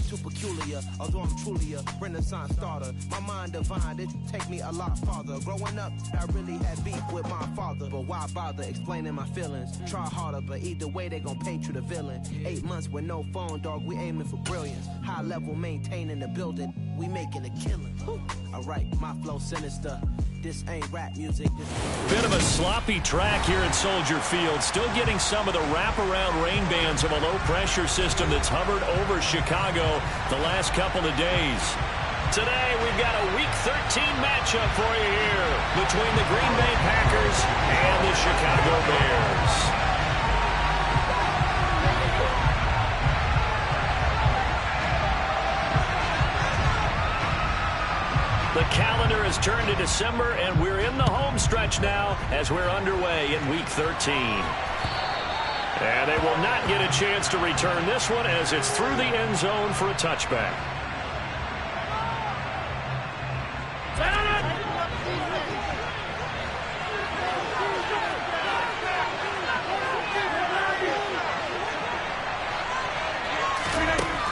too peculiar, although I'm truly a Renaissance starter. My mind divine, it take me a lot farther. Growing up, I really had beef with my father, but why bother explaining my feelings? Try harder, but either way they gon' paint you the villain. 8 months with no phone, dog, we aiming for brilliance. High level maintaining the building, we making a killing. Alright, my flow sinister. This ain't rap music. Bit of a sloppy track here at Soldier Field. Still getting some of the wraparound rain bands of a low-pressure system that's hovered over Chicago the last couple of days. Today, we've got a Week 13 matchup for you here between the Green Bay Packers and the Chicago Bears. The calendar has turned to December, and we're in the home stretch now as we're underway in Week 13. And they will not get a chance to return this one as it's through the end zone for a touchback.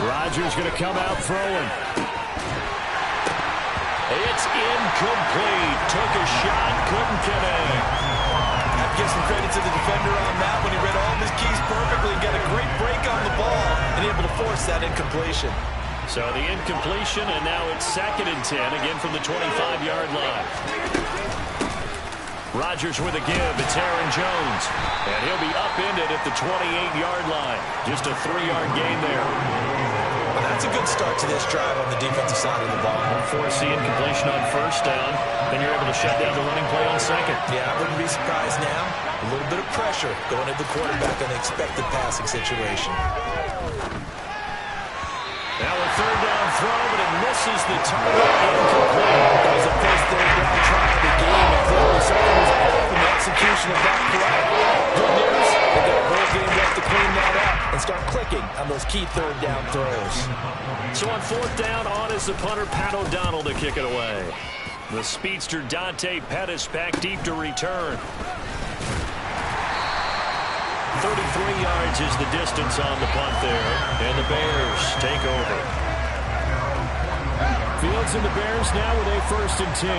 Rodgers going to come out throwing. It's incomplete. Took a shot, couldn't connect. I'd give some credit to the defender on that when he read all of his keys perfectly and got a great break on the ball and able to force that incompletion. So the incompletion, and now it's 2nd and 10, again from the 25-yard line. Rodgers with a give. It's Aaron Jones. And he'll be upended at the 28-yard line. Just a 3-yard gain there. Well, that's a good start to this drive on the defensive side of the ball. Force the incompletion on 1st down. Then you're able to shut down the running play on 2nd. Yeah, I wouldn't be surprised now. A little bit of pressure going at the quarterback on the expected passing situation. Now a 3rd down throw, but it misses the target. Incomplete. That was a first 3rd down try of the game, and clearly something was off in the execution of that play. Good news, they got a whole game left to clean that up and start clicking on those key 3rd down throws. So on 4th down, on is the punter, Pat O'Donnell, to kick it away. The speedster Dante Pettis back deep to return. 33 yards is the distance on the punt there, and the Bears take over. Fields and the Bears now with a 1st and 10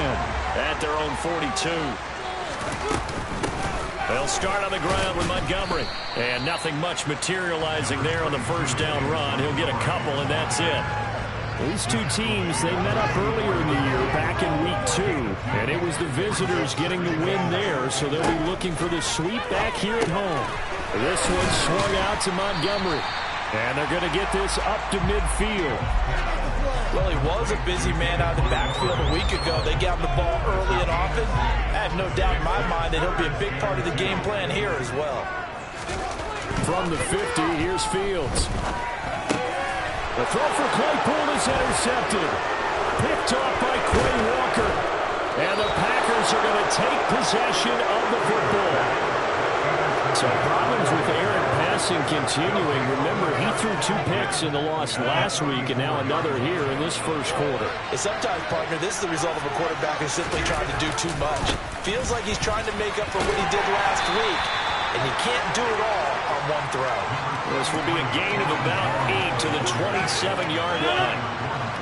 at their own 42. They'll start on the ground with Montgomery, and nothing much materializing there on the 1st down run. He'll get a couple, and that's it. These two teams, they met up earlier in the year, back in Week 2, and it was the visitors getting the win there, so they'll be looking for the sweep back here at home. This one swung out to Montgomery, and they're going to get this up to midfield. Well, he was a busy man out of the backfield a week ago. They got him the ball early and often. I have no doubt in my mind that he'll be a big part of the game plan here as well. From the 50, here's Fields. The throw for Claypool is intercepted. Picked off by Quay Walker. And the Packers are going to take possession of the football. So problems with Aaron passing continuing. Remember, he threw 2 picks in the loss last week, and now another here in this 1st quarter. And sometimes, partner, this is the result of a quarterback who's simply trying to do too much. Feels like he's trying to make up for what he did last week, and you can't do it all on one throw. This will be a gain of about 8 to the 27-yard line.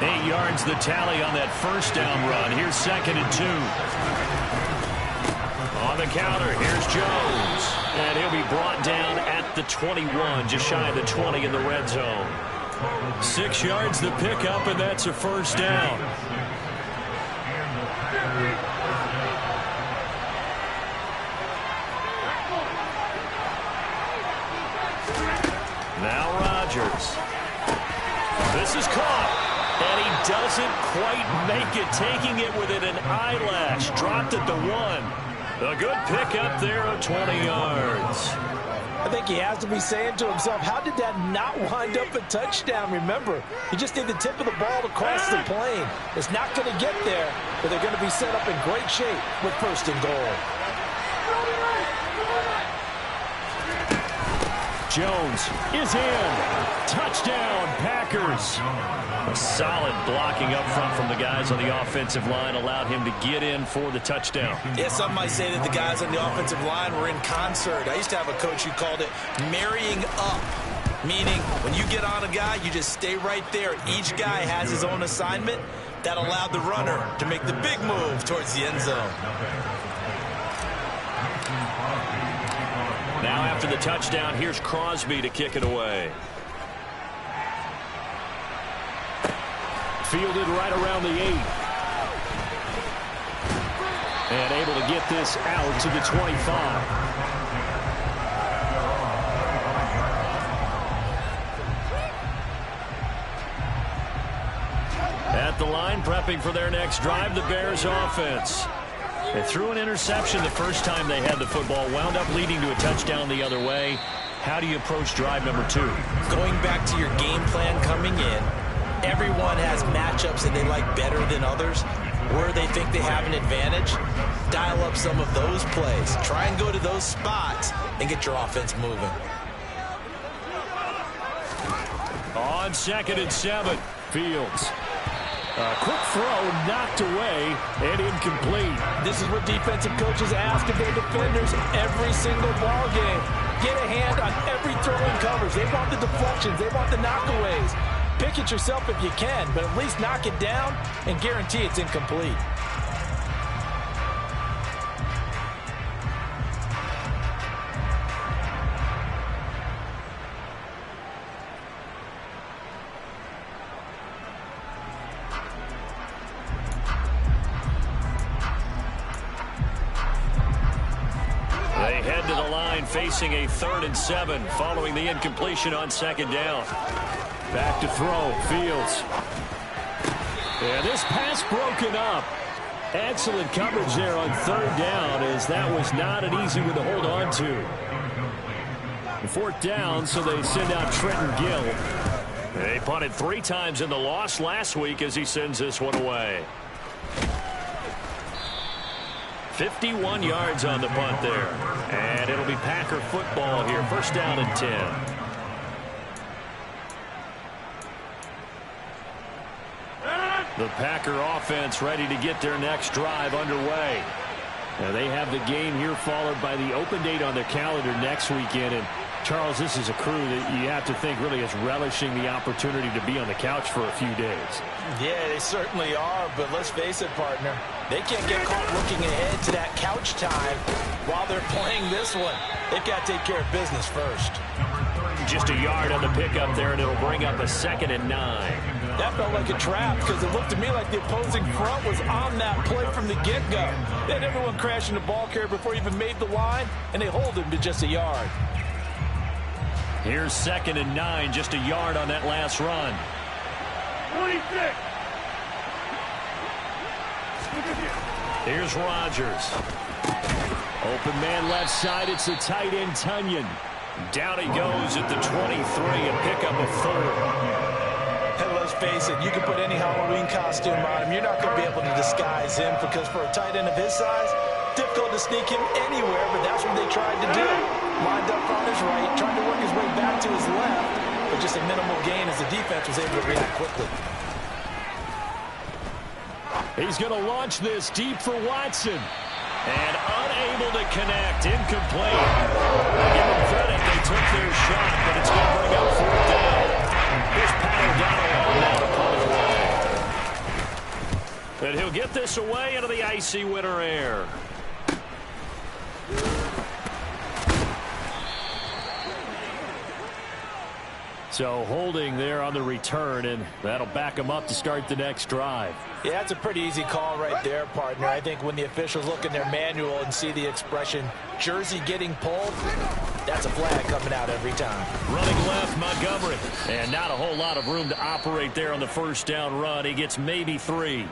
8 yards the tally on that 1st down run. Here's 2nd and 2. On the counter, here's Jones. And he'll be brought down at the 21, just shy of the 20 in the red zone. 6 yards the pickup, and that's a 1st down. Now Rodgers. This is caught. And he doesn't quite make it, taking it within an eyelash. Dropped at the 1. A good pickup there of 20 yards. I think he has to be saying to himself, how did that not wind up a touchdown? Remember, you just need the tip of the ball to cross the plane. It's not going to get there, but they're going to be set up in great shape with 1st and goal. Jones is in. Touchdown, Packers. A solid blocking up front from the guys on the offensive line allowed him to get in for the touchdown. Yeah, some might say that the guys on the offensive line were in concert. I used to have a coach who called it marrying up. Meaning, when you get on a guy, you just stay right there. Each guy has his own assignment. That allowed the runner to make the big move towards the end zone. Now after the touchdown, here's Crosby to kick it away. Fielded right around the 8. And able to get this out to the 25. At the line, prepping for their next drive, the Bears offense. They threw an interception the first time they had the football, wound up leading to a touchdown the other way. How do you approach drive number 2? Going back to your game plan coming in, everyone has matchups that they like better than others, where they think they have an advantage. Dial up some of those plays. Try and go to those spots and get your offense moving. On 2nd and 7, Fields. A quick throw knocked away and incomplete. This is what defensive coaches ask of their defenders every single ball game. Get a hand on every throw in coverage. They want the deflections. They want the knockaways. Pick it yourself if you can, but at least knock it down and guarantee it's incomplete. Facing a 3rd and 7 following the incompletion on 2nd down. Back to throw, Fields. And this pass broken up. Excellent coverage there on 3rd down, as that was not an easy one to hold on to. 4th down, so they send out Trenton Gill. They punted 3 times in the loss last week as he sends this one away. 51 yards on the punt there. And it'll be Packer football here. 1st down and 10. The Packer offense ready to get their next drive underway. Now they have the game here followed by the open date on their calendar next weekend. And Charles, this is a crew that you have to think really is relishing the opportunity to be on the couch for a few days. Yeah, they certainly are, but let's face it, partner. They can't get caught looking ahead to that couch time while they're playing this one. They've got to take care of business first. Just a yard on the pickup there, and it'll bring up a 2nd and 9. That felt like a trap because it looked to me like the opposing front was on that play from the get-go. They had everyone crashing the ball carrier before he even made the line, and they hold him to just a yard. Here's 2nd and 9, just a yard on that last run. 26. Here's Rodgers. Open man left side. It's the tight end, Tunyon. Down he goes at the 23, a pickup of 4. And let's face it, you can put any Halloween costume on him. You're not going to be able to disguise him because for a tight end of his size, difficult to sneak him anywhere, but that's what they tried to do. Lined up on his right, trying to work his way back to his left, but just a minimal gain as the defense was able to react quickly. He's going to launch this deep for Watson. And unable to connect. Incomplete. Give them credit. They took their shot, but it's going to bring up 4th down. Here's Pat O'Donnell now to punt it away. And he'll get this away into the icy winter air. So holding there on the return, and that'll back them up to start the next drive. Yeah, that's a pretty easy call right there, partner. I think when the officials look in their manual and see the expression, jersey getting pulled, that's a flag coming out every time. Running left, Montgomery. And not a whole lot of room to operate there on the 1st down run. He gets maybe 3.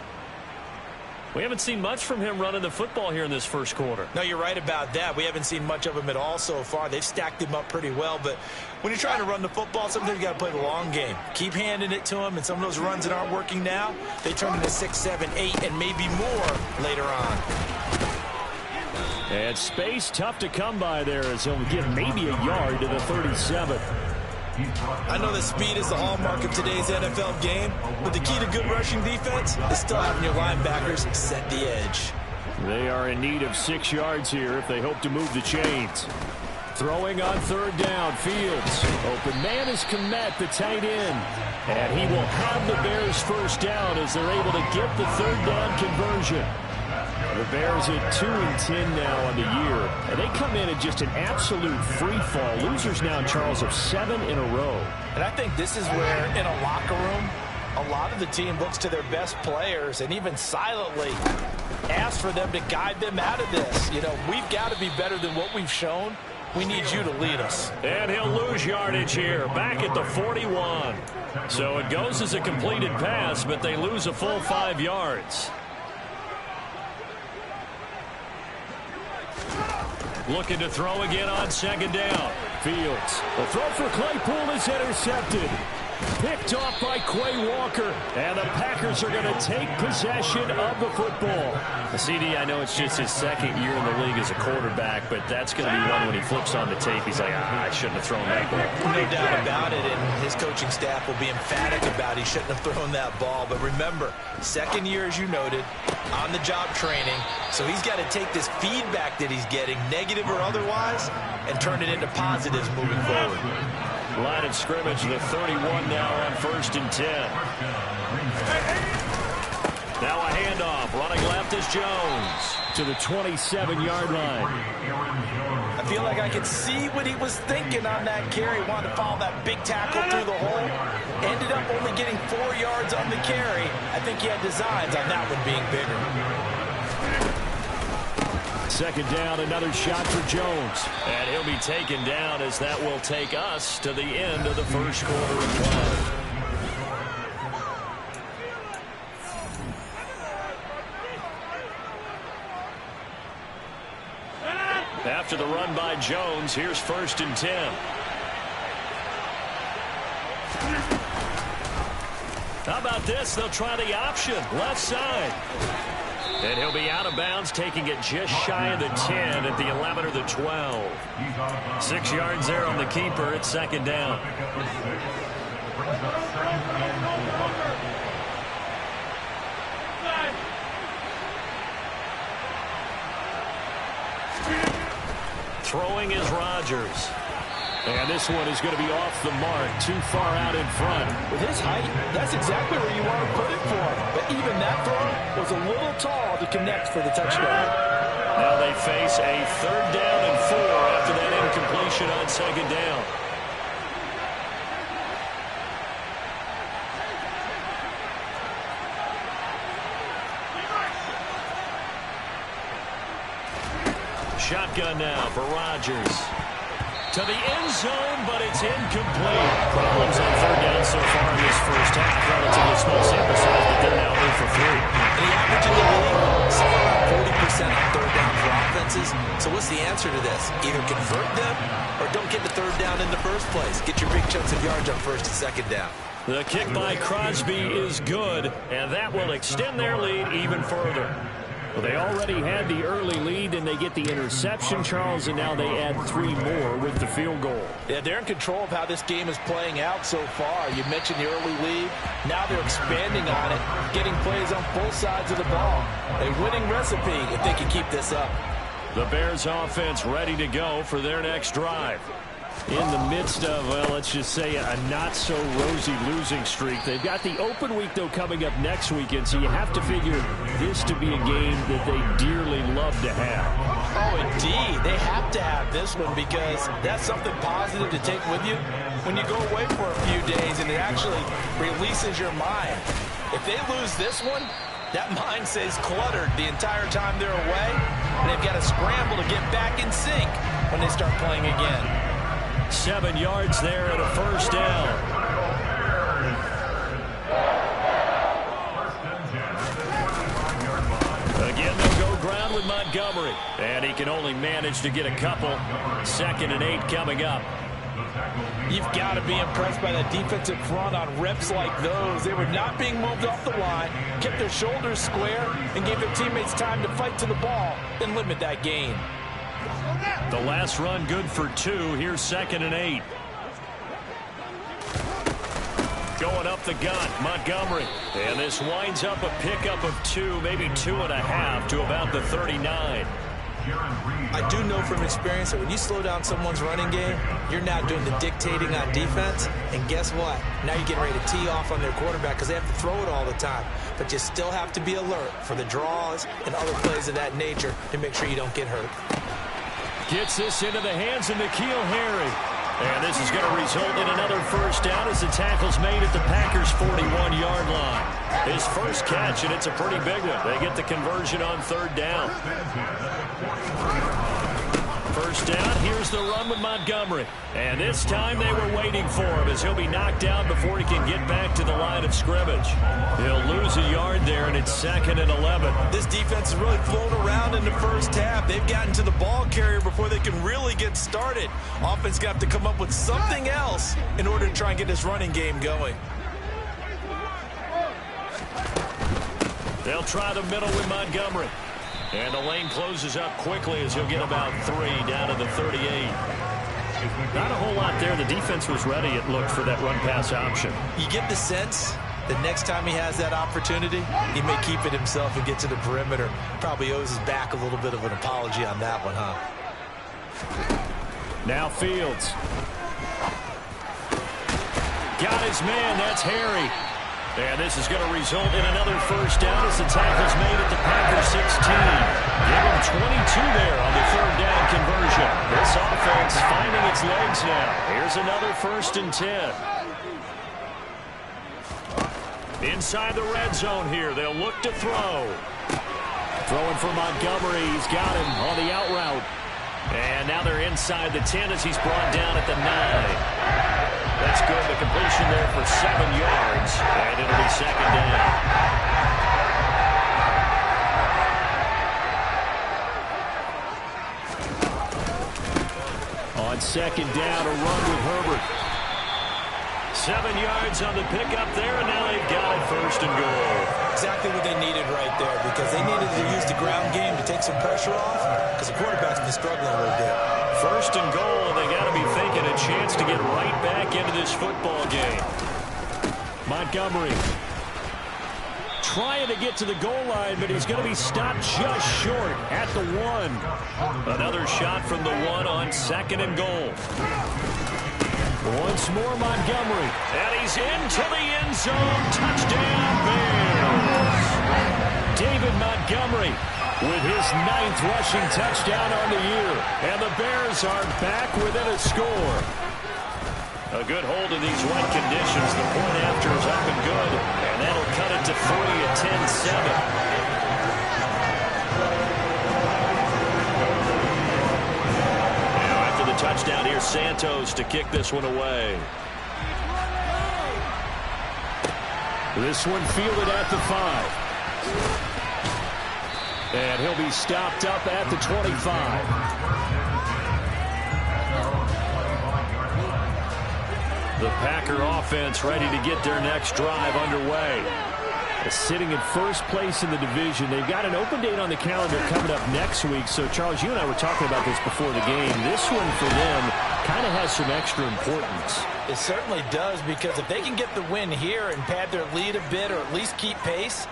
We haven't seen much from him running the football here in this 1st quarter. No, you're right about that. We haven't seen much of him at all so far. They've stacked him up pretty well, but when you're trying to run the football, sometimes you got to play the long game. Keep handing it to him, and some of those runs that aren't working now, they turn into 6, 7, 8, and maybe more later on. And space tough to come by there as he'll get maybe a yard to the 37. I know that speed is the hallmark of today's NFL game, but the key to good rushing defense is still having your linebackers set the edge. They are in need of 6 yards here if they hope to move the chains. Throwing on third down, Fields. Open man is Kmet, the tight end. And he will have the Bears first down as they're able to get the third down conversion. The Bears at 2-10 now on the year. And they come in at just an absolute free fall. Losers now, Charles, of 7 in a row. And I think this is where, in a locker room, a lot of the team looks to their best players and even silently asks for them to guide them out of this. You know, we've got to be better than what we've shown. We need you to lead us. And he'll lose yardage here, back at the 41. So it goes as a completed pass, but they lose a full 5 yards. Looking to throw again on second down. Fields. The throw for Claypool is intercepted. Picked off by Quay Walker. And the Packers are going to take possession of the football. CD, I know it's just his second year in the league as a quarterback, but that's going to be one when he flips on the tape. He's like, I shouldn't have thrown that ball. No doubt about it, and his coaching staff will be emphatic about he shouldn't have thrown that ball. But remember, second year, as you noted, on-the-job training. So he's got to take this feedback that he's getting, negative or otherwise, and turn it into positives moving forward. Line of scrimmage, the 31 now on 1st and 10. Now a handoff. Running left is Jones to the 27-yard line. I feel like I could see what he was thinking on that carry. Wanted to follow that big tackle through the hole. Ended up only getting 4 yards on the carry. I think he had designs on that one being bigger. Second down, another shot for Jones. And he'll be taken down as that will take us to the end of the first quarter of play. After the run by Jones, here's 1st and 10. How about this? They'll try the option. Left side. And he'll be out of bounds, taking it just shy of the 10 at the 11 or the 12. 6 yards there on the keeper. It's second down. Throwing is Rodgers. And this one is going to be off the mark, too far out in front. With his height, that's exactly where you want to put it for him. But even that throw was a little tall to connect for the touchdown. Now they face a 3rd down and 4 after that incompletion on second down. Shotgun now for Rodgers. To the end zone, but it's incomplete. Problems on 3rd down so far in this first half. Relatively small sample size, but they're now 0 for 3. And the average in the league, somewhere around 40% on 3rd down for offenses. So what's the answer to this? Either convert them or don't get the 3rd down in the first place. Get your big chunks of yards on 1st and 2nd down. The kick by Crosby is good, and that will extend their lead even further. Well, they already had the early lead, and they get the interception, Charles, and now they add 3 more with the field goal. Yeah, they're in control of how this game is playing out so far. You mentioned the early lead. Now they're expanding on it, getting plays on both sides of the ball. A winning recipe if they can keep this up. The Bears offense ready to go for their next drive. In the midst of, well, let's just say a not-so-rosy losing streak. They've got the open week, though, coming up next weekend, so you have to figure this to be a game that they dearly love to have. Oh, indeed. They have to have this one because that's something positive to take with you when you go away for a few days, and it actually releases your mind. If they lose this one, that mind stays cluttered the entire time they're away, and they've got to scramble to get back in sync when they start playing again. 7 yards there and a 1st down. Again, they'll go ground with Montgomery. And he can only manage to get a couple. 2nd and 8 coming up. You've got to be impressed by that defensive front on reps like those. They were not being moved off the line, kept their shoulders square, and gave their teammates time to fight to the ball and limit that gain. The last run good for 2. Here's 2nd and 8. Going up the gut, Montgomery. And this winds up a pickup of 2, maybe 2.5 to about the 39. I do know from experience that when you slow down someone's running game, you're now doing the dictating on defense. And guess what? Now you're getting ready to tee off on their quarterback because they have to throw it all the time. But you still have to be alert for the draws and other plays of that nature to make sure you don't get hurt. Gets this into the hands of N'Keal Harry. And this is going to result in another first down as the tackle's made at the Packers' 41-yard line. His first catch, and it's a pretty big one. They get the conversion on third down. First down, here's the run with Montgomery. And this time they were waiting for him as he'll be knocked down before he can get back to the line of scrimmage. He'll lose a yard there, and it's 2nd and 11. This defense has really flown around in the first half. They've gotten to the ball carrier before they can really get started. Offense got to come up with something else in order to try and get this running game going. They'll try the middle with Montgomery. And the lane closes up quickly as he'll get about 3 down to the 38. Not a whole lot there. The defense was ready, it looked, for that run-pass option. You get the sense that next time he has that opportunity, he may keep it himself and get to the perimeter. Probably owes his back a little bit of an apology on that one, huh? Now Fields. Got his man. That's Harry. And this is going to result in another first down as the tackle's made at the Packers 16. Give him 22 there on the third down conversion. This offense finding its legs now. Here's another 1st and 10. Inside the red zone here. They'll look to throw. Throwing for Montgomery. He's got him on the out route. And now they're inside the 10 as he's brought down at the 9. That's good. The completion there for 7 yards. And it'll be 2nd down. On 2nd down, a run with Herbert. 7 yards on the pickup there, and now they've got it 1st and goal. Exactly what they needed right there, because they needed to use the ground game to take some pressure off, because the quarterback's been struggling a little bit. 1st and goal, and they got to be thinking a chance to get right back into this football game. Montgomery trying to get to the goal line, but he's going to be stopped just short at the 1. Another shot from the 1 on 2nd and goal. Once more Montgomery, and he's into the end zone. Touchdown Bears. David Montgomery with his 9th rushing touchdown on the year. And the Bears are back within a score. A good hold in these wet conditions. The point after is up and good. And that'll cut it to 3 at 10-7. Touchdown here, Santos to kick this one away. This one fielded at the 5. And he'll be stopped up at the 25. The Packer offense ready to get their next drive underway. Sitting in first place in the division. They've got an open date on the calendar coming up next week. So, Charles, you and I were talking about this before the game. This one for them kind of has some extra importance. It certainly does, because if they can get the win here and pad their lead a bit or at least keep pace,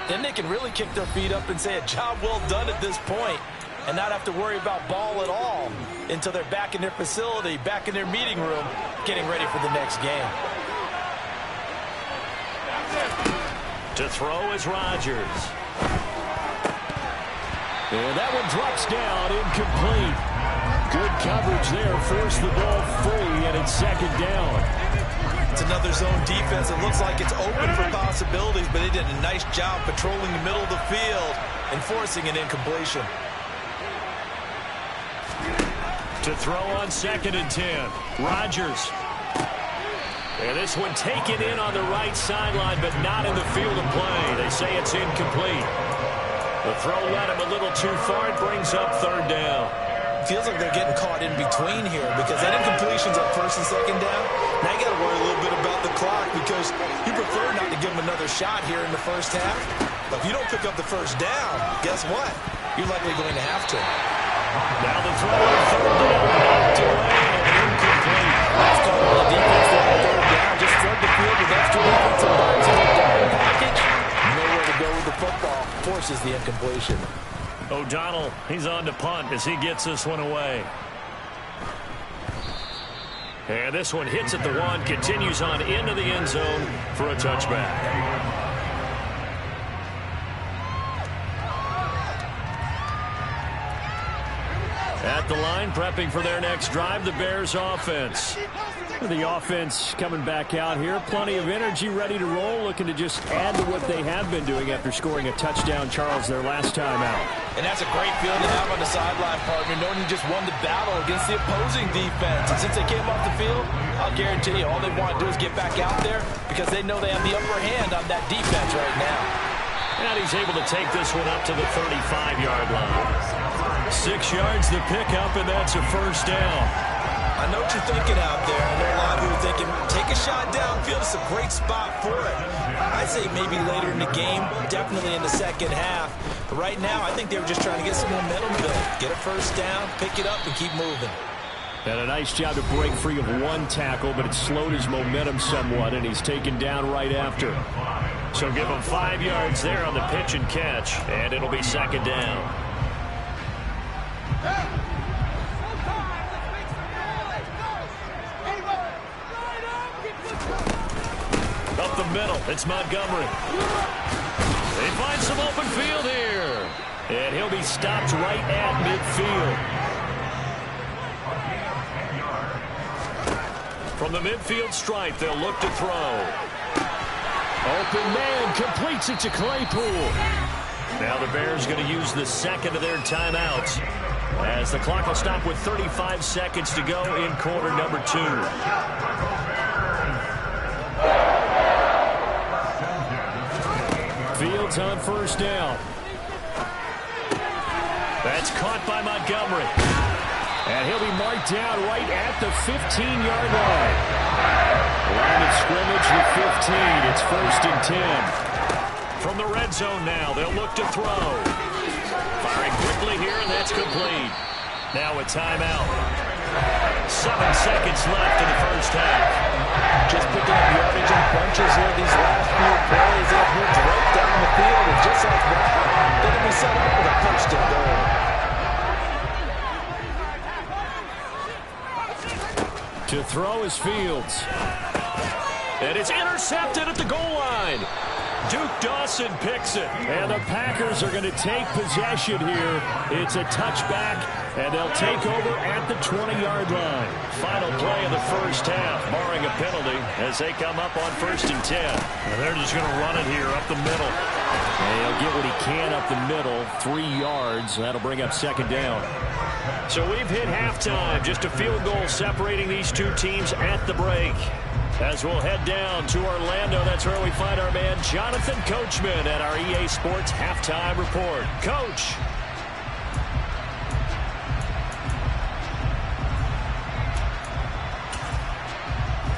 then they can really kick their feet up and say a job well done at this point and not have to worry about ball at all until they're back in their facility, back in their meeting room, getting ready for the next game. To throw is Rodgers. And that one drops down, incomplete. Good coverage there, forced the ball free, and it's 2nd down. It's another zone defense. It looks like it's open for possibilities, but they did a nice job patrolling the middle of the field and forcing an incompletion. To throw on 2nd and 10, Rodgers. And this one taken in on the right sideline, but not in the field of play. They say it's incomplete. The throw led him a little too far. It brings up 3rd down. Feels like they're getting caught in between here, because that incompletion's on 1st and 2nd down. Now you got to worry a little bit about the clock, because you prefer not to give them another shot here in the first half. But if you don't pick up the first down, guess what? You're likely going to have to. Now the throw on 3rd down. Knocked away and incomplete. That's called the defense on 3rd down. Just flood the field with extra offensive backs in the down package. Nowhere to go with the football. Forces the incompletion. O'Donnell, he's on to punt as he gets this one away. And this one hits at the 1, continues on into the end zone for a touchback. At the line, prepping for their next drive, the Bears offense. The offense coming back out here. Plenty of energy, ready to roll, looking to just add to what they have been doing after scoring a touchdown, Charles, their last time out. And that's a great feeling to have on the sideline, partner, knowing you just won the battle against the opposing defense. And since they came off the field, I'll guarantee you all they want to do is get back out there because they know they have the upper hand on that defense right now. And he's able to take this one up to the 35-yard line. 6 yards the pickup, and that's a first down. I know what you're thinking out there. I know a lot of you are thinking, take a shot downfield. It's a great spot for it. I'd say maybe later in the game, definitely in the second half. But right now, I think they were just trying to get some momentum built. Get a first down, pick it up, and keep moving. And a nice job to break free of one tackle, but it slowed his momentum somewhat, and he's taken down right after. So give him 5 yards there on the pitch and catch, and it'll be second down. Up the middle, it's Montgomery. They find some open field here. And he'll be stopped right at midfield. From the midfield stripe, they'll look to throw. Open man completes it to Claypool. Now the Bears going to use the second of their timeouts as the clock will stop with 35 seconds to go in quarter number 2. Fields on first down. That's caught by Montgomery. And he'll be marked down right at the 15-yard line. Line of scrimmage to 15. It's first and 10. From the red zone now, they'll look to throw. Firing quickly here, and that's complete. Now a timeout. 7 seconds left in the first half. Just picking up yardage in bunches here these last few plays. They've moved right down the field, and just like that, they're going to be set up with a first and goal. To throw is Fields. And it's intercepted at the goal line. Duke Dawson picks it. And the Packers are going to take possession here. It's a touchback, and they'll take over at the 20-yard line. Final play of the first half, barring a penalty, as they come up on first and 10. And they're just going to run it here up the middle. And he'll get what he can up the middle, 3 yards. That'll bring up second down. So we've hit halftime. Just a field goal separating these two teams at the break. As we'll head down to Orlando, that's where we find our man Jonathan Coachman at our EA Sports Halftime Report. Coach.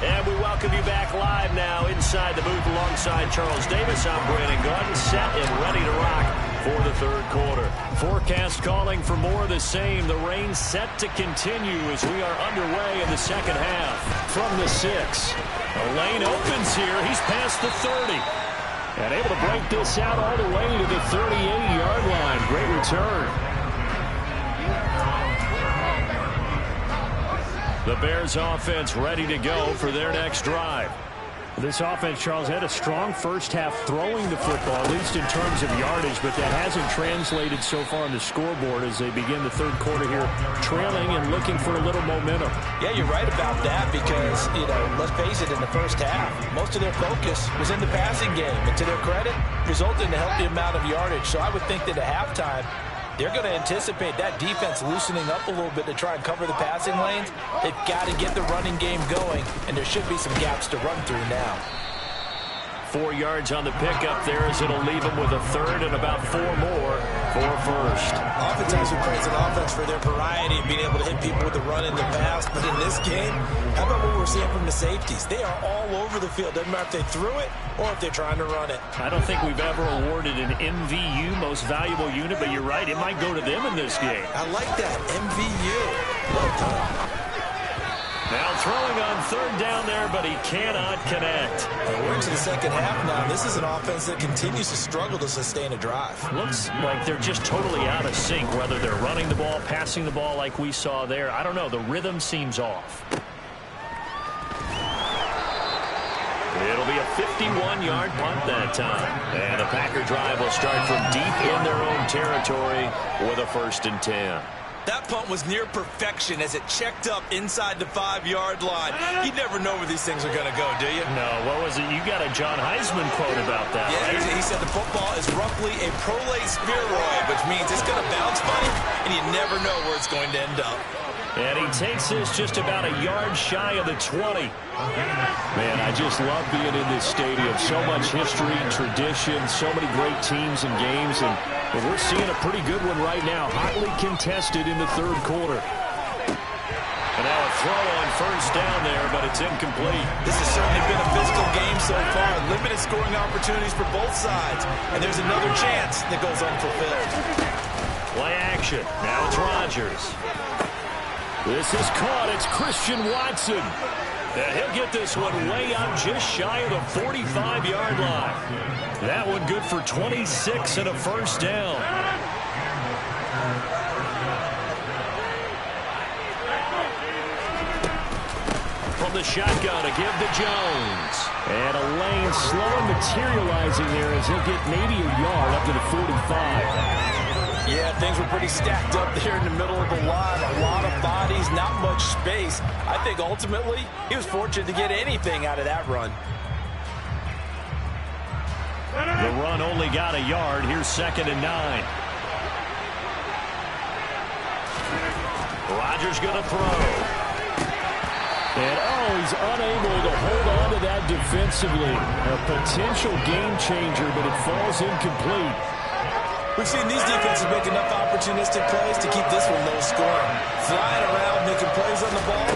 And we welcome you back live now inside the booth alongside Charles Davis. I'm Brandon Gordon, set and ready to rock for the third quarter. Forecast calling for more of the same. The rain set to continue as we are underway in the second half. From the 6, the lane opens here. He's past the 30. And able to break this out all the way to the 38-yard line. Great return. The Bears offense ready to go for their next drive. This offense, Charles, had a strong first half throwing the football, at least in terms of yardage, but that hasn't translated so far on the scoreboard as they begin the third quarter here, trailing and looking for a little momentum. Yeah, you're right about that because, let's face it, in the first half, most of their focus was in the passing game. And to their credit, resulted in a healthy amount of yardage. So I would think that at halftime, they're going to anticipate that defense loosening up a little bit to try and cover the passing lanes. They've got to get the running game going, and there should be some gaps to run through now. 4 yards on the pickup there as it'll leave them with a third and about 4 more for first. Oftentimes we praise an offense for their variety and being able to hit people with the run in the pass, but in this game, how about what we're seeing from the safeties? They are all over the field. Doesn't matter if they threw it or if they're trying to run it. I don't think we've ever awarded an MVU, most valuable unit, but you're right, it might go to them in this game. I like that, MVU. Well done. Now throwing on third down there, but he cannot connect. And we're into the second half now. This is an offense that continues to struggle to sustain a drive. Looks like they're just totally out of sync, whether they're running the ball, passing the ball like we saw there. I don't know. The rhythm seems off. It'll be a 51-yard punt that time. And the Packer drive will start from deep in their own territory with a 1st and 10. That punt was near perfection as it checked up inside the 5-yard line. You never know where these things are going to go, do you? No, what was it? You got a John Heisman quote about that. Yeah, right? he said the football is roughly a prolate spheroid, which means it's going to bounce funny, and you never know where it's going to end up. And he takes this just about a yard shy of the 20. Man, I just love being in this stadium. So much history, tradition, so many great teams and games, and we're seeing a pretty good one right now, hotly contested in the third quarter. And now a throw on 1st down there, but it's incomplete. This has certainly been a physical game so far. Limited scoring opportunities for both sides, and there's another chance that goes unfulfilled. Play action. Now it's Rodgers. This is caught. It's Christian Watson. And he'll get this one way up just shy of the 45-yard line. That one good for 26 and a 1st down. From the shotgun, a give to Jones. And a lane slowly materializing there as he'll get maybe a yard up to the 45. Yeah, things were pretty stacked up there in the middle of the line. A lot of bodies, not much space. I think ultimately he was fortunate to get anything out of that run. The run only got a yard. Here's 2nd and 9. Rodgers going to throw. And, he's unable to hold on to that defensively. A potential game changer, but it falls incomplete. We've seen these defenses make enough opportunistic plays to keep this one low scoring. Flying around, making plays on the ball,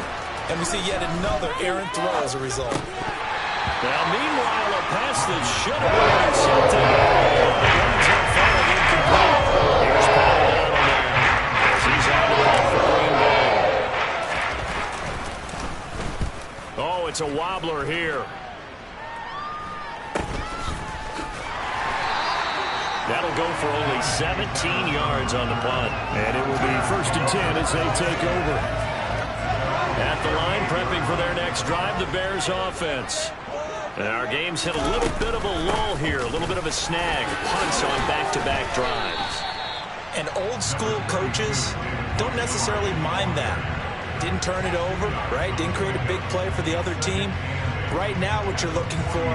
and we see yet another errant throw as a result. Now, meanwhile, a pass that should have been intercepted. Runs up far and incomplete. Here's Paul Donald there as he's on the ball for Green Bay. Oh, it's a wobbler here. That'll go for only 17 yards on the punt. And it will be 1st and 10 as they take over. At the line, prepping for their next drive, the Bears offense. And our game's hit a little bit of a lull here, a little bit of a snag. Punts on back-to-back drives. And old-school coaches don't necessarily mind that. Didn't turn it over, right? Didn't create a big play for the other team. Right now what you're looking for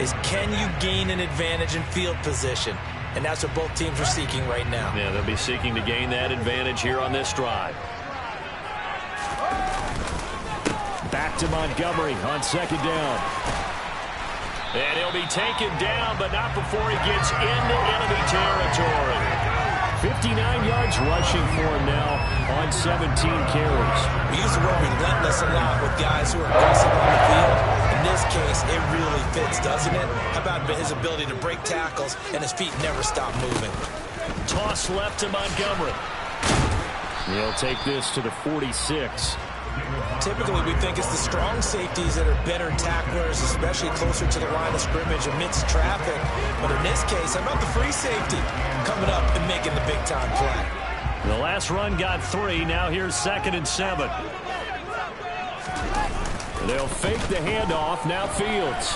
is, can you gain an advantage in field position? And that's what both teams are seeking right now. Yeah, they'll be seeking to gain that advantage here on this drive. Back to Montgomery on 2nd down. And he'll be taken down, but not before he gets into enemy territory. 59 yards rushing for him now on 17 carries. We use the word relentless a lot with guys who are aggressive on the field. In this case, it really fits, doesn't it? How about his ability to break tackles and his feet never stop moving? Toss left to Montgomery. He'll take this to the 46. Typically, we think it's the strong safeties that are better tacklers, especially closer to the line of scrimmage amidst traffic. But in this case, how about the free safety coming up and making the big-time play? The last run got 3. Now here's 2nd and 7. They'll fake the handoff. Now Fields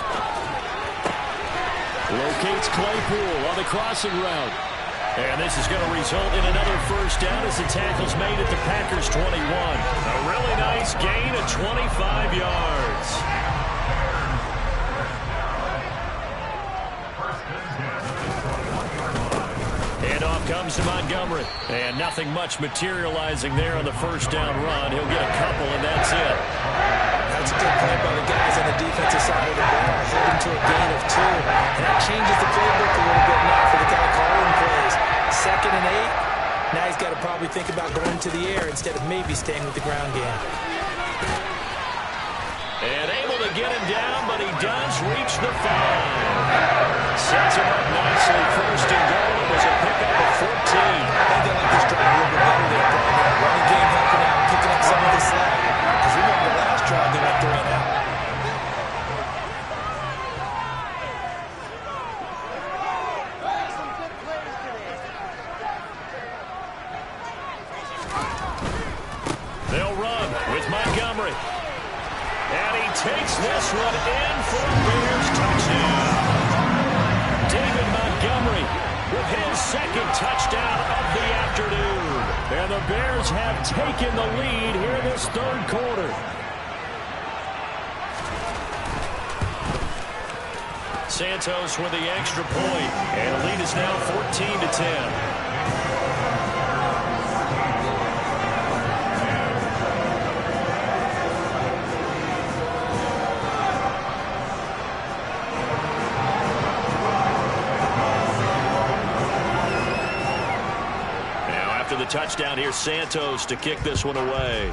locates Claypool on the crossing route. And this is going to result in another 1st down as the tackle's made at the Packers' 21. A really nice gain of 25 yards. Handoff comes to Montgomery. And nothing much materializing there on the 1st down run. He'll get a couple, and that's it. That's a good play by the guys on the defensive side of the ball, holding to a gain of 2. And that changes the playbook a little bit now for the guy calling plays. 2nd and 8. Now he's got to probably think about going to the air instead of maybe staying with the ground game. And able to get him down, but he does reach the 5. Sets him up nicely. 1st and goal. It was a pickup of 14. I think they like this drive a little bit better there. Running game helping out, picking up some of the slack. Because remember, last takes this one in for a Bears touchdown. David Montgomery with his second touchdown of the afternoon. And the Bears have taken the lead here in this third quarter. Santos with the extra point, and the lead is now 14-10. The touchdown here, Santos to kick this one away.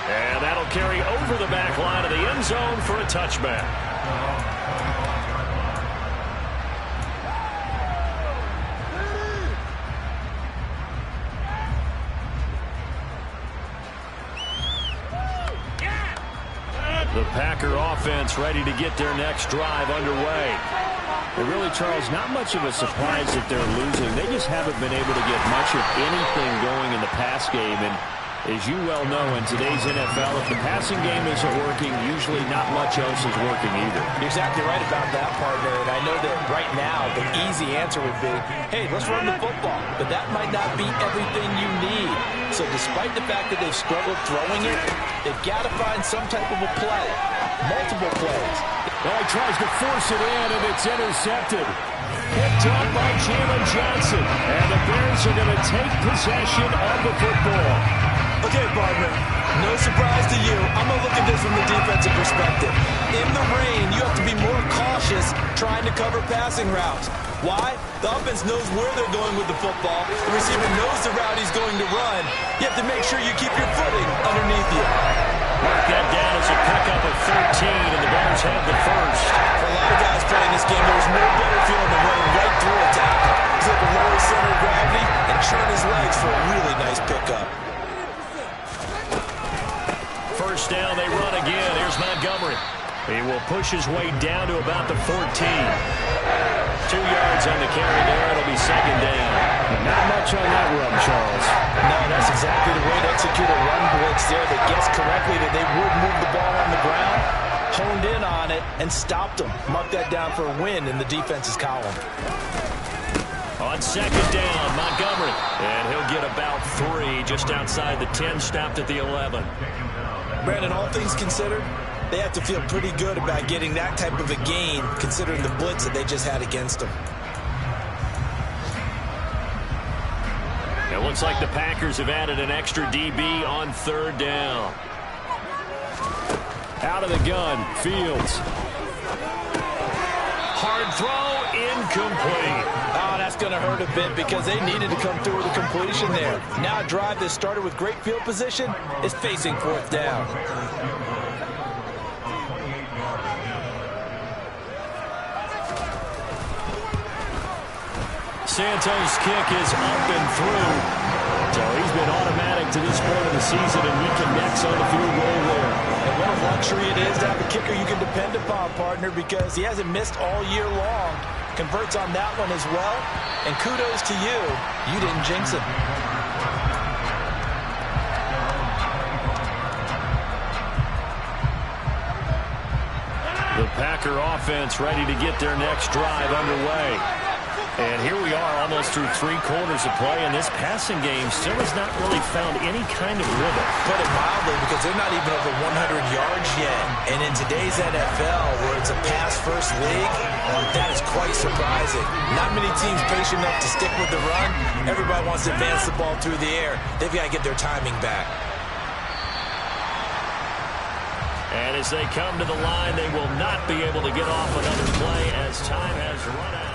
And that'll carry over the back line of the end zone for a touchback. The Packer offense ready to get their next drive underway. But really, Charles, not much of a surprise that they're losing. They just haven't been able to get much of anything going in the pass game. And as you well know, in today's NFL, if the passing game isn't working, usually not much else is working either. You're exactly right about that, partner. And I know that right now the easy answer would be, hey, let's run the football. But that might not be everything you need. So despite the fact that they've struggled throwing it, they've got to find some type of a play. Multiple plays. Well, he tries to force it in, and it's intercepted. Picked up by Jalen Johnson. And the Bears are going to take possession of the football. Okay, partner, no surprise to you. I'm going to look at this from the defensive perspective. In the rain, you have to be more cautious trying to cover passing routes. Why? The offense knows where they're going with the football. The receiver knows the route he's going to run. You have to make sure you keep your footing underneath you. Mark that down as a pickup of 13, and the Bears have the first. For a lot of guys playing this game, there's no better feeling than running right through a tackle. He's able to lower his center of gravity and churn his legs for a really nice pickup. First down, they run again. Here's Montgomery. He will push his way down to about the 14. 2 yards on the carry there. It'll be second down. Not much on that run, Charles. No, that's exactly the way to execute a run blitz there that guessed correctly that they would move the ball on the ground, honed in on it, and stopped them. Mark that down for a win in the defense's column. On second down, Montgomery. And he'll get about 3 just outside the 10, stopped at the 11. Brandon, all things considered, they have to feel pretty good about getting that type of a gain considering the blitz that they just had against them. It looks like the Packers have added an extra DB on third down. Out of the gun, Fields. Hard throw, incomplete. Oh, that's going to hurt a bit because they needed to come through with a completion there. Now a drive that started with great field position is facing fourth down. Santos' kick is up and through. So he's been automatic to this point of the season, and he connects on the field goal there. And what a luxury it is to have a kicker you can depend upon, partner, because he hasn't missed all year long. Converts on that one as well. And kudos to you. You didn't jinx him. The Packer offense ready to get their next drive underway. And here we are almost through 3 quarters of play, and this passing game still has not really found any kind of rhythm. Put it mildly, because they're not even over 100 yards yet. And in today's NFL, where it's a pass-first league, that is quite surprising. Not many teams patient enough to stick with the run. Everybody wants to advance the ball through the air. They've got to get their timing back. And as they come to the line, they will not be able to get off another play as time has run out.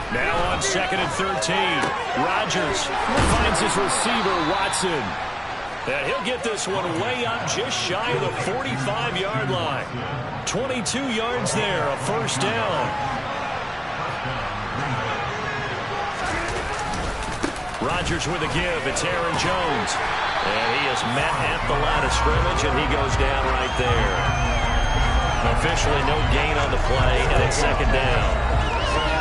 Now on second and 13, Rodgers finds his receiver, Watson. And he'll get this one way up just shy of the 45-yard line. 22 yards there, a first down. Rodgers with a give. It's Aaron Jones. And he is met at the line of scrimmage, and he goes down right there. Officially no gain on the play, and it's second down.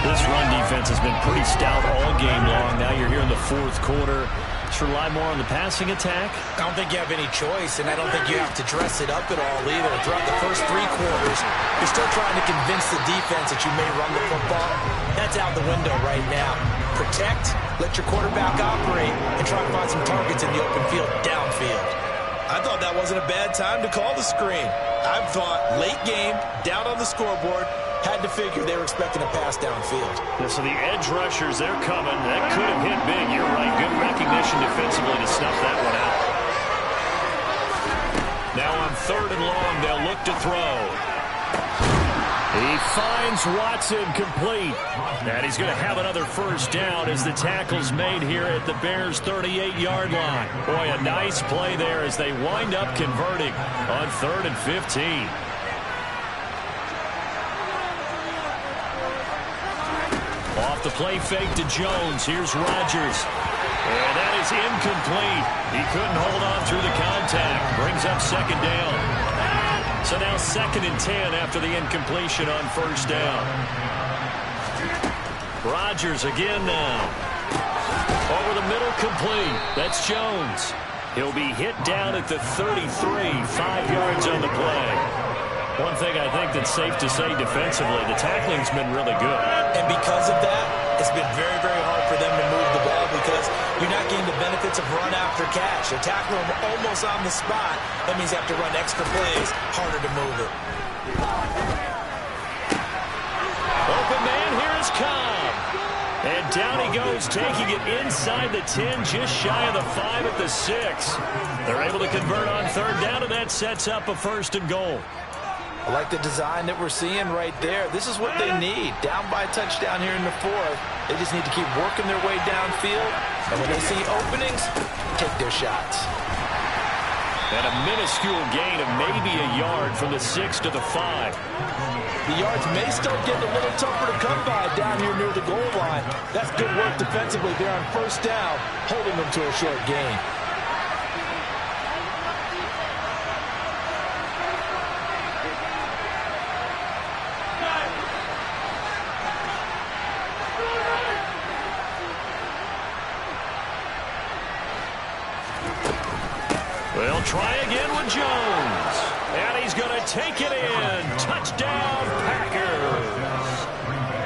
This run defense has been pretty stout all game long. Now you're here in the fourth quarter. Should rely more on the passing attack? I don't think you have any choice, and I don't think you have to dress it up at all either. Throughout the first 3 quarters, you're still trying to convince the defense that you may run the football. That's out the window right now. Protect, let your quarterback operate, and try to find some targets in the open field downfield. I thought that wasn't a bad time to call the screen. I thought late game, down on the scoreboard, had to figure they were expecting a pass downfield. Yeah, so the edge rushers, they're coming. That could have hit big. You're right. Good recognition defensively to snuff that one out. Now on 3rd and long, they'll look to throw. He finds Watson complete. And he's going to have another first down as the tackle's made here at the Bears' 38-yard line. Boy, a nice play there as they wind up converting on 3rd and 15. Off the play fake to Jones. Here's Rodgers. And that is incomplete. He couldn't hold on through the contact. Brings up second down. So now 2nd and 10 after the incompletion on first down. Rodgers again now. Over the middle, complete. That's Jones. He'll be hit down at the 33, 5 yards on the play. One thing I think that's safe to say defensively, the tackling's been really good. And because of that, it's been very, very hard for them to move the ball because you're not getting the benefits of run after catch. They're tackling them almost on the spot. That means you have to run extra plays, harder to move it. Open man, here is Cobb. And down he goes, taking it inside the 10, just shy of the 5 at the 6. They're able to convert on 3rd down, and that sets up a 1st and goal. I like the design that we're seeing right there. This is what they need. Down by a touchdown here in the 4th. They just need to keep working their way downfield. And when they see openings, take their shots. And a minuscule gain of maybe a yard from the 6 to the 5. The yards may start getting a little tougher to come by down here near the goal line. That's good work defensively there on 1st down, holding them to a short gain. They'll try again with Jones. And he's going to take it in. Touchdown, Packers.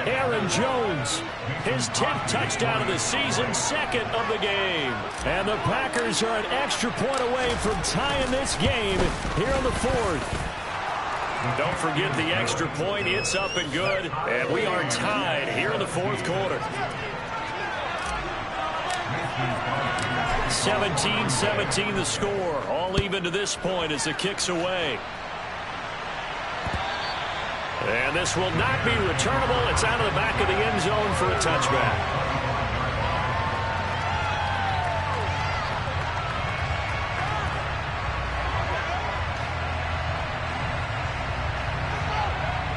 Aaron Jones, his 10th touchdown of the season, 2nd of the game. And the Packers are an extra point away from tying this game here in the 4th. Don't forget the extra point. It's up and good. And we are tied here in the 4th quarter. 17-17 the score. All even to this point as the kick's away. And this will not be returnable. It's out of the back of the end zone for a touchback.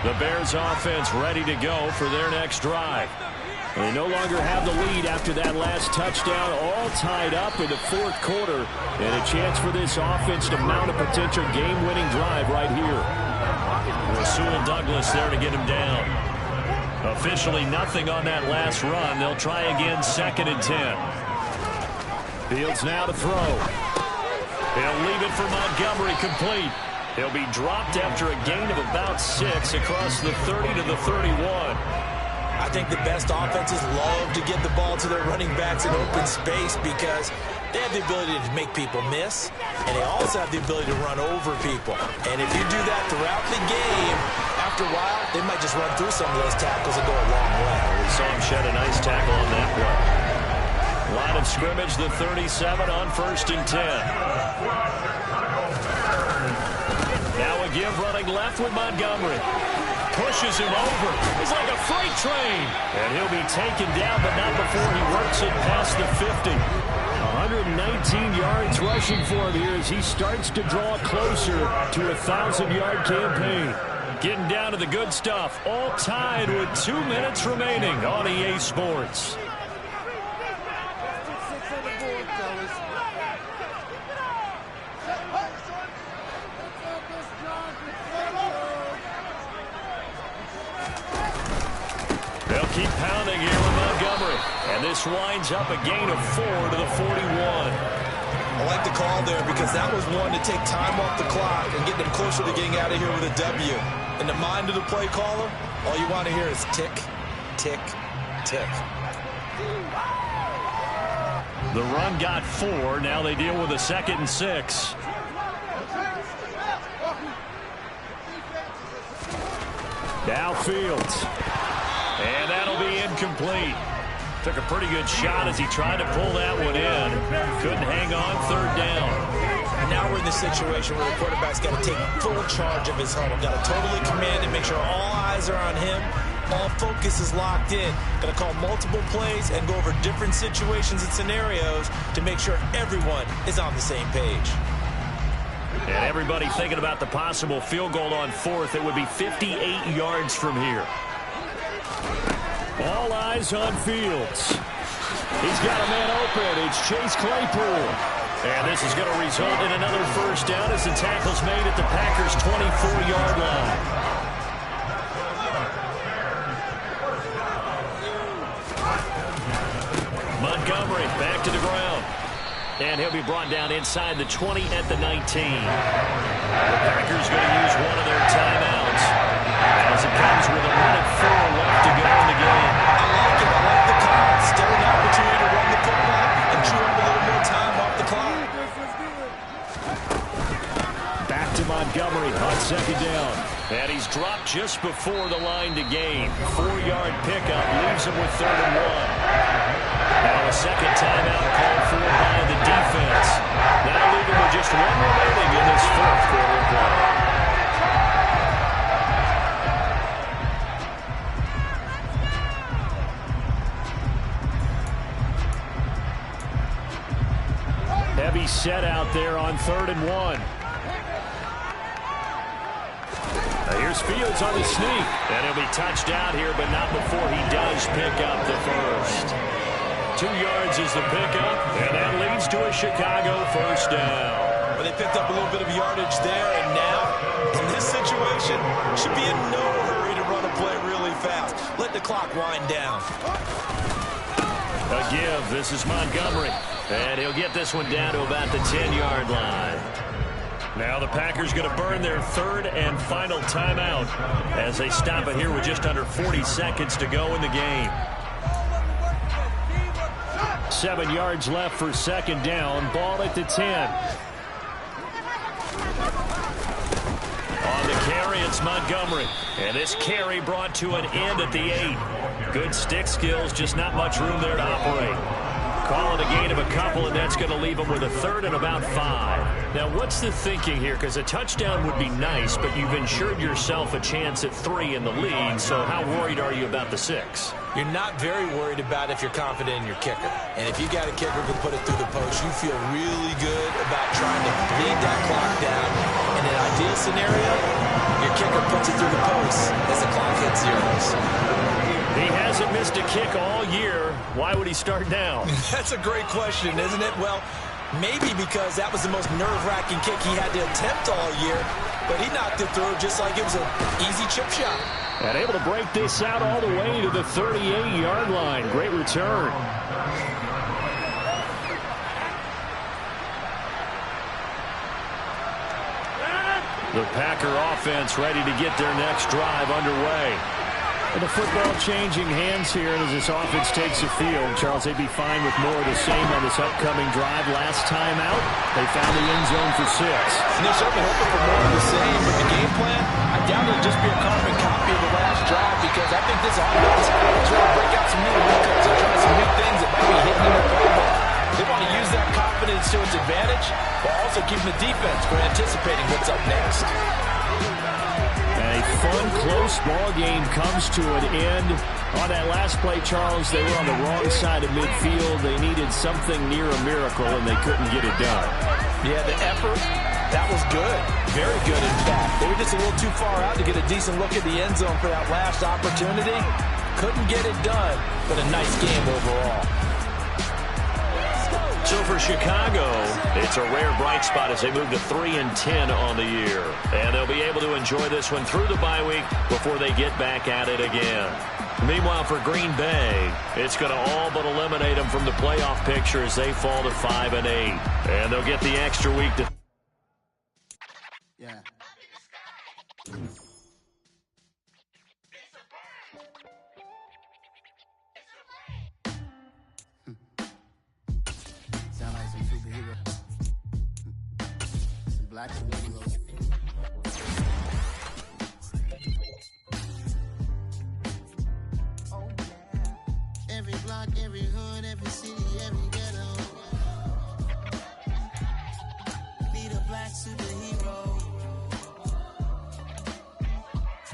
The Bears offense ready to go for their next drive. They no longer have the lead after that last touchdown, all tied up in the 4th quarter, and a chance for this offense to mount a potential game-winning drive right here. Rasul Douglas there to get him down. Officially nothing on that last run. They'll try again, 2nd and 10. Fields now to throw. He'll leave it for Montgomery, complete. He'll be dropped after a gain of about 6 across the 30 to the 31. I think the best offenses love to get the ball to their running backs in open space because they have the ability to make people miss, and they also have the ability to run over people. And if you do that throughout the game, after a while, they might just run through some of those tackles and go a long way. We saw him shed a nice tackle on that one. Line of scrimmage, the 37 on 1st and 10. Now a give running left with Montgomery. Pushes him over. He's like a freight train. And he'll be taken down, but not before he works it past the 50. 119 yards rushing for him here as he starts to draw closer to a 1,000-yard campaign. Getting down to the good stuff. All tied with 2 minutes remaining on EA Sports. keep pounding here with Montgomery. And this winds up a gain of 4 to the 41. I like the call there because that was one to take time off the clock and get them closer to getting out of here with a W. In the mind of the play caller, all you want to hear is tick, tick, tick. The run got 4. Now they deal with a 2nd and 6. Now Fields. And that'll be incomplete. Took a pretty good shot as he tried to pull that one in. Couldn't hang on, 3rd down. Now we're in the situation where the quarterback's got to take full charge of his huddle. Got to totally command and make sure all eyes are on him. All focus is locked in. Got to call multiple plays and go over different situations and scenarios to make sure everyone is on the same page. And everybody thinking about the possible field goal on 4th. It would be 58 yards from here. All eyes on Fields. He's got a man open. It's Chase Claypool. And this is going to result in another 1st down as the tackle's made at the Packers' 24-yard line. Montgomery back to the ground. And he'll be brought down inside the 20 at the 19. The Packers going to use one of their timeouts as it comes with a minute 4 left to go in the game. I like it. I like the call. Still an opportunity to run the football and chew up a little more time off the clock. Back to Montgomery on 2nd down. And he's dropped just before the line to gain. 4-yard pickup leaves him with 3rd and 1. Now a 2nd timeout called for by the defense. That'll leave him with just 1 remaining in this 4th quarter play. Heavy set out there on 3rd and 1. Now here's Fields on the sneak. And he'll be touched out here, but not before he does pick up the 1st. 2 yards is the pickup, and that leads to a Chicago 1st down. Well, they picked up a little bit of yardage there, and now, in this situation, should be in no hurry to run a play really fast. Let the clock wind down. A give. This is Montgomery, and he'll get this one down to about the 10-yard line. Now the Packers going to burn their 3rd and final timeout as they stop it here with just under 40 seconds to go in the game. 7 yards left for 2nd down. Ball at the 10. On the carry, it's Montgomery. And this carry brought to an end at the 8. Good stick skills, just not much room there to operate. Call it a gain of a couple, and that's going to leave them with a 3rd and about 5. Now, what's the thinking here? Because a touchdown would be nice, but you've insured yourself a chance at 3 in the lead, so how worried are you about the 6? You're not very worried about if you're confident in your kicker. And if you got a kicker who can put it through the post, you feel really good about trying to bleed that clock down. In an ideal scenario, your kicker puts it through the post as the clock hits zeros. He hasn't missed a kick all year. Why would he start now? That's a great question, isn't it? Well, maybe because that was the most nerve-wracking kick he had to attempt all year, but he knocked it through just like it was an easy chip shot. And able to break this out all the way to the 38-yard line. Great return. The Packer offense ready to get their next drive underway. And the football changing hands here, and as this offense takes the field, Charles, they'd be fine with more of the same on this upcoming drive. Last time out, they found the end zone for 6. And they're certainly hoping for more of the same, but the game plan, I doubt it'll just be a carbon copy of the last drive, because I think this offense is going to break out some new wrinkles and try some new things that might be hitting in the playbook. They want to use that confidence to its advantage, while also keeping the defense from anticipating what's up next. A fun, close ball game comes to an end. On that last play, Charles, they were on the wrong side of midfield. They needed something near a miracle, and they couldn't get it done. Yeah, the effort, that was good. Very good, in fact. They were just a little too far out to get a decent look at the end zone for that last opportunity. Couldn't get it done, but a nice game overall. So for Chicago, it's a rare bright spot as they move to 3-10 on the year. And they'll be able to enjoy this one through the bye week before they get back at it again. Meanwhile, for Green Bay, it's going to all but eliminate them from the playoff picture as they fall to 5-8. And they'll get the extra week to... Yeah. Sound like some superheroes. Some black superheroes. Oh, yeah. Every block, every hood, every city, every ghetto. Need a black superhero.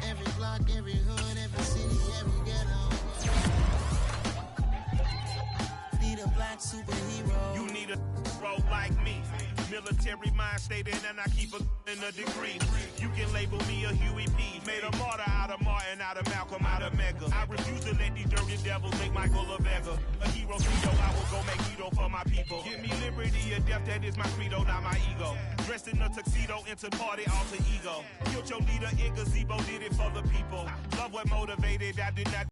Every block, every hood, every city, every ghetto. Need a black superhero. You need a bro like me. Military mind stated, and I keep a degree. You can label me a Huey P. Made a martyr out of Martin, out of Malcolm, out of Mega. I refuse to let these dirty devils make Michael a beggar. A hero, Tito, I will go make hero for my people. Give me liberty or death, that is my credo, not my ego. Dressed in a tuxedo, into party, alter ego. Killed your leader in gazebo, did it for the people. Love what motivated, I did not.